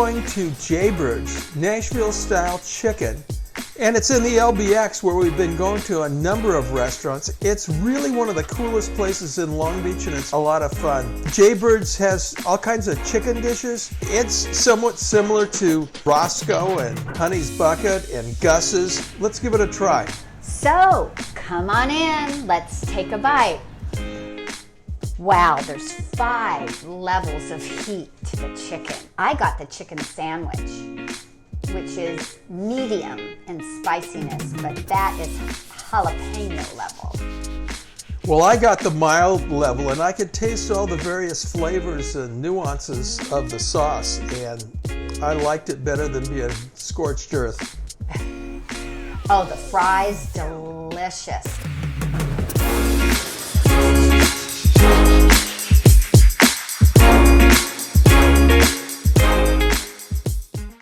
going to Jaybird's Nashville-style chicken, and it's in the LBX where we've been going to a number of restaurants. It's really one of the coolest places in Long Beach, and it's a lot of fun. Jaybird's has all kinds of chicken dishes. It's somewhat similar to Roscoe and Honey's Bucket and Gus's. Let's give it a try. So, come on in, let's take a bite. Wow, there's 5 levels of heat to the chicken. I got the chicken sandwich, which is medium in spiciness, but that is jalapeno level. Well, I got the mild level, and I could taste all the various flavors and nuances of the sauce, and I liked it better than being scorched earth. Oh, the fries, delicious.